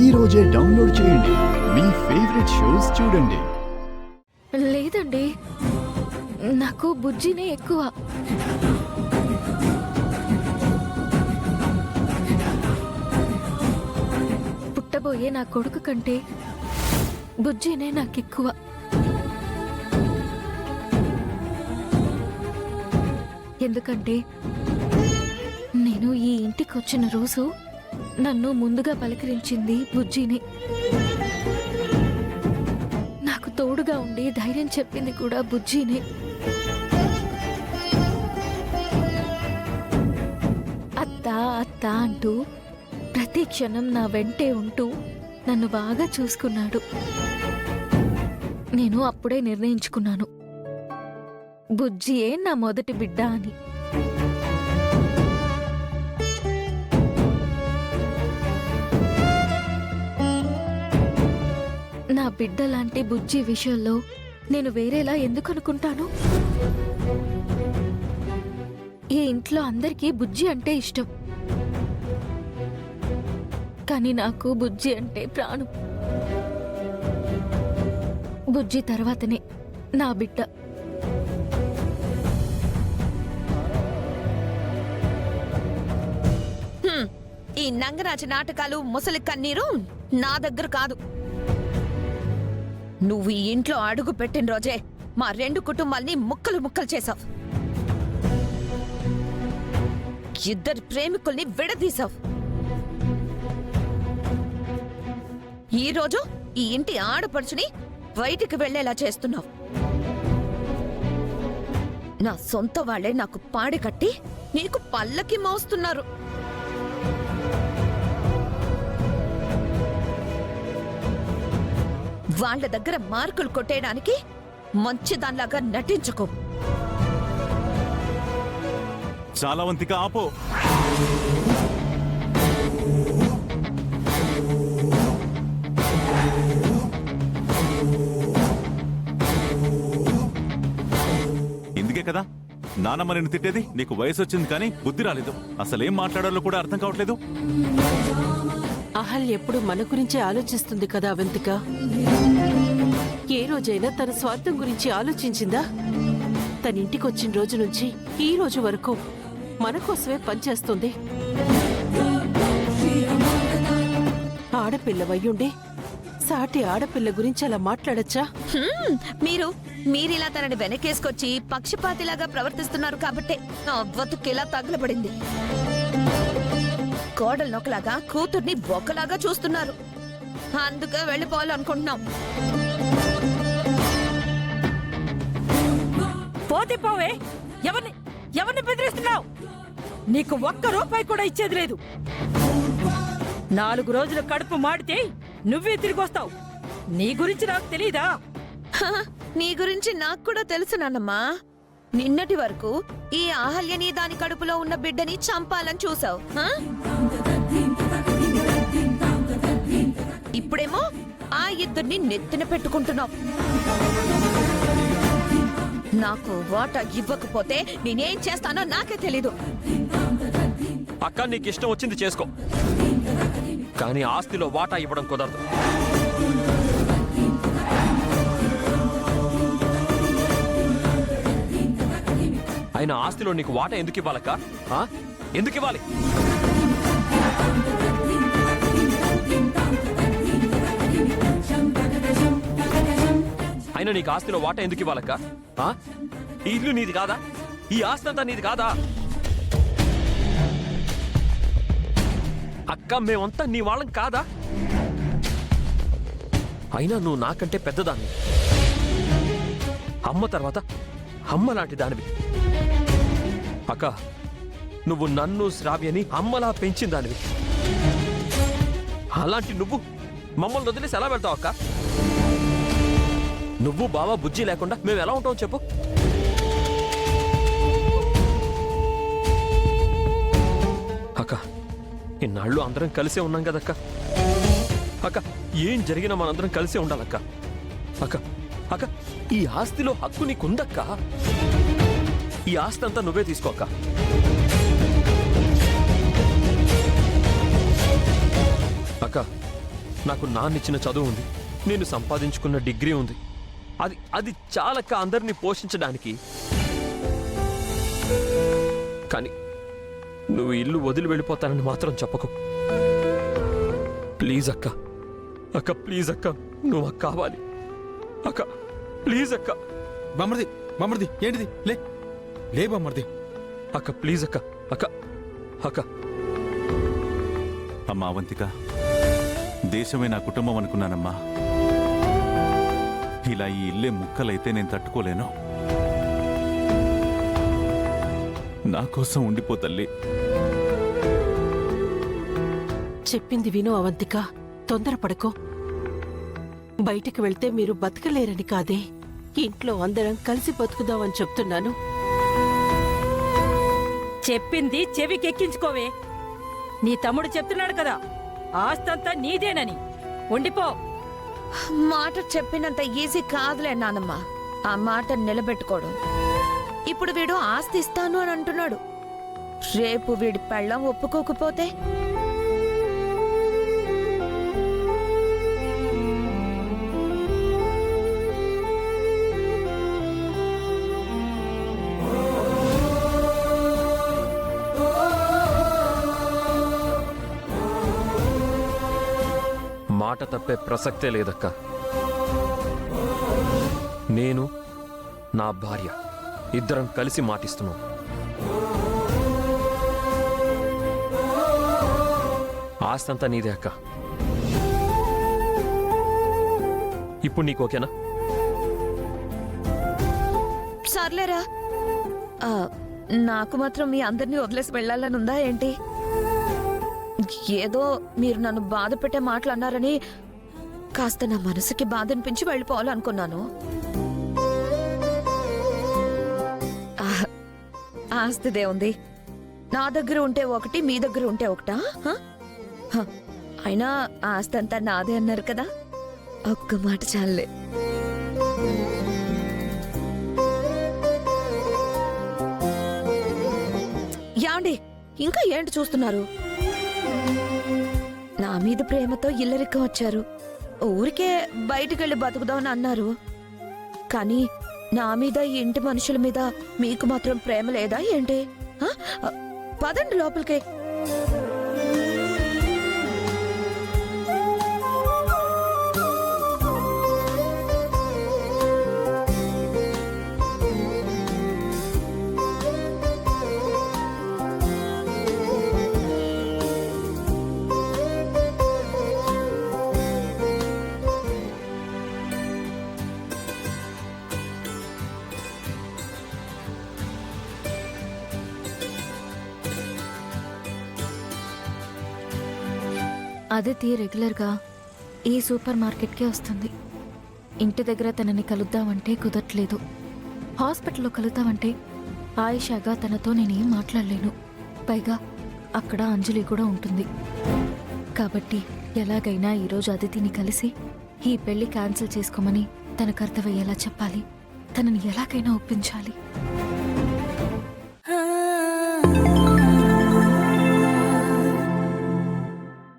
ఈ రోజే డౌన్లోడ్ చేయండి. మీ ఫేవరెట్ షోస్ చూడండి. లేదండి, నాకు బుజ్జినే ఎక్కువ. పుట్టబోయే నా కొడుకు కంటే బుజ్జినే నాకెక్కువ. ఎందుకంటే నేను ఈ ఇంటికి వచ్చిన రోజు నన్ను ముందుగా పలకరించింది బుజ్జినే. నాకు తోడుగా ఉండి ధైర్యం చెప్పింది కూడా బుజ్జినే. అత్త అత్త అంటూ ప్రతి క్షణం నా వెంటే ఉంటూ నన్ను బాగా చూసుకున్నాడు. నేను అప్పుడే నిర్ణయించుకున్నాను, బుజ్జియే నా మొదటి బిడ్డ అని. నా బిడ్డ లాంటి బుజ్జి విషయంలో నేను వేరేలా ఎందుకు అనుకుంటాను? ఈ ఇంట్లో అందరికీ బుజ్జి అంటే ఇష్టం, కానీ నాకు బుజ్జి అంటే ప్రాణం. బుజ్జి తర్వాతనే నా బిడ్డ. ఈ నంగరాజు నాటకాలు, ముసలి కన్నీరు నా దగ్గర కాదు. నువ్వు ఈ ఇంట్లో అడుగు పెట్టిన రోజే మా రెండు కుటుంబాల్ని ముక్కలు ముక్కలు చేశావు. ఇద్దరు ప్రేమికుల్ని విడదీశావు. ఈరోజు ఈ ఇంటి ఆడపడుచుని బయటికి వెళ్లేలా చేస్తున్నావు. నా సొంత వాళ్లే నాకు పాడి కట్టి నీకు పల్లకి మోస్తున్నారు. వాళ్ళ దగ్గర మార్కులు కొట్టేయడానికి మంచిదాన్లాగా నటించుకో. చాలా వంతిక ఆపో. ఇందుకే కదా నానమ్మ నిన్ను తిట్టేది. నీకు వయసు వచ్చింది కానీ బుద్ధి రాలేదు. అసలేం మాట్లాడాలో కూడా అర్థం కావట్లేదు. అహల్య ఎప్పుడు మన గురించే ఆలోచిస్తుంది కదా అవంతిక. ఏ రోజైనా తన స్వార్థం గురించి ఆలోచించిందా? తన ఇంటికి వచ్చిన రోజు నుంచి ఈ రోజు వరకు మన కోసమే పనిచేస్తుంది. ఆడపిల్లవయ్యుండి సాటి ఆడపిల్ల గురించి అలా మాట్లాడచ్చా? మీరిలా తనని వెనకేసుకొచ్చి పక్షపాతిలాగా ప్రవర్తిస్తున్నారు కాబట్టే నా బతుకిలా తగలబడింది. కోడలు నొకలాగా కూతుర్ని బొక్కలాగా చూస్తున్నారు. అందుకే వెళ్ళిపోవాలనుకుంటున్నాం. పోతే పోవే. ఎవరిని బెదిరిస్తున్నావు? నీకు ఒక్క రూపాయి కూడా ఇచ్చేది లేదు. 4 రోజులు కడుపు మాడితే నువ్వే తిరిగి వస్తావు. నీ గురించి నాకు తెలీదా? నీ గురించి నాకు కూడా తెలుసు నాన్నమ్మా. నిన్నటి వరకు ఈ అహల్యని దాని కడుపులో ఉన్న బిడ్డని చంపాలని చూసావు. ఇప్పుడేమో ఆ ఇద్దరిని నెత్తిన పెట్టుకుంటున్నావు. నాకు వాటా ఇవ్వకపోతే నేనేం చేస్తానో నాకే తెలీదు. అక్క నీకు ఇష్టం వచ్చింది చేసుకో, కానీ ఆస్తిలో వాటా ఇవ్వడం కుదరదు. అయినా ఆస్తిలో నీకు వాటా ఎందుకు ఇవ్వాలక్క? ఎందుకు ఇవ్వాలి? అయినా నీకు ఆస్తిలో వాటా ఎందుకు ఇవ్వాలక్క? ఈ ఇల్లు నీది కాదా? ఈ ఆస్తి అంతా నీది కాదా? అక్క మేమంతా నీ వాళ్ళం కాదా? అయినా నువ్వు నాకంటే పెద్దదాన్ని, అమ్మ తర్వాత అమ్మ లాంటి దానివి. అక్క నువ్వు నన్ను శ్రావ్యని అమ్మలా పెంచిన దానివి. అలాంటి నువ్వు మమ్మల్ని వదిలేసి ఎలా వెళ్తావు అక్క? నువ్వు బావా బుజ్జి లేకుండా మేము ఎలా ఉంటాం చెప్పు? అక్క ఇన్నాళ్ళు అందరం కలిసే ఉన్నాం కదక్క. అక్క ఏం జరిగినా మనందరం కలిసే ఉండాలక్క. అక్క అక్క ఈ ఆస్తిలో హక్కు నీకుందక్క. ఈ ఆస్తి అంతా నువ్వే తీసుకోక్క. అక్క నాకు నాన్నిచ్చిన చదువు ఉంది, నేను సంపాదించుకున్న డిగ్రీ ఉంది. అది అది చాలక్క అందరినీ పోషించడానికి. కానీ నువ్వు ఇల్లు వదిలి వెళ్ళిపోతానని మాత్రం చెప్పకు. ప్లీజ్ అక్క, అక్క ప్లీజ్ అక్క, నువ్వు నాకు కావాలి అక్క, ప్లీజ్ అక్క. బామ్మర్ది బామ్మర్ది ఏంటిది? లే లే బామ్మర్ది. అక్క ప్లీజ్ అక్క, అక్క అక్క. అమ్మా అవంతిక, దేశమే నా కుటుంబం అనుకున్నానమ్మా. ఇలా ఈ ఇల్లే ముక్కలైతే నేను తట్టుకోలేను. నా కోసం ఉండిపో తల్లి. చెప్పింది విను అవంతిక, తొందరపడకో. బయటికి వెళ్తే మీరు బతకలేరని కాదే, ఇంట్లో అందరం కలిసి బతుకుదామని చెప్తున్నాను. చెప్పింది చెవికెక్కించుకోవే. నీ తమ్ముడు చెప్తున్నాడు కదా, ఆస్తంతా నీదేనని. ఉండిపో. మాట చెప్పినంత ఈజీ కాదులే నానమ్మ ఆ మాట నిలబెట్టుకోవడం. ఇప్పుడు వీడు ఆస్తి ఇస్తాను అని అంటున్నాడు. రేపు వీడి పెళ్ళం ఒప్పుకోకపోతే మాట తప్పే ప్రసక్తే లేదక్క. నేను నా భార్య ఇద్దరం కలిసి మాటిస్తున్నాం. ఆస్తంతా నీదే అక్క. ఇప్పుడు నీకు ఓకేనా? సర్లేరా. నాకు మాత్రం మీ అందరినీ వదిలేసి వెళ్ళాలని ఉందా ఏంటి? ఏదో మీరు నన్ను బాధ పెట్టే మాటలు అన్నారని కాస్త నా మనసుకి బాధ అనిపించి వెళ్ళిపోవాలనుకున్నాను. ఆస్తిదే ఉంది, నా దగ్గర ఉంటే ఒకటి, మీ దగ్గర ఉంటే ఒకటా? అయినా ఆస్తి అంతా నాదే అన్నారు కదా, ఒక్క మాట చాలే. యాండి, ఇంకా ఏంటి చూస్తున్నారు? నా మీద ప్రేమతో ఇల్లరికం వచ్చారు. ఊరికే బయటకెళ్ళి బతుకుదామని అన్నారు. కానీ నా మీద ఈ ఇంటి మనుషుల మీద మీకు మాత్రం ప్రేమ లేదా ఏంటి? పదండి లోపలికి. అదితి రెగ్యులర్గా ఈ సూపర్ మార్కెట్కే వస్తుంది. ఇంటి దగ్గర తనని కలుద్దామంటే కుదరట్లేదు. హాస్పిటల్లో కలుద్దామంటే ఆయిషాగా తనతో నేనేం మాట్లాడలేను. పైగా అక్కడ అంజలి కూడా ఉంటుంది. కాబట్టి ఎలాగైనా ఈరోజు అదితిని కలిసి ఈ పెళ్లి క్యాన్సిల్ చేసుకోమని తనకు అర్థమయ్యేలా చెప్పాలి. తనని ఎలాగైనా ఒప్పించాలి.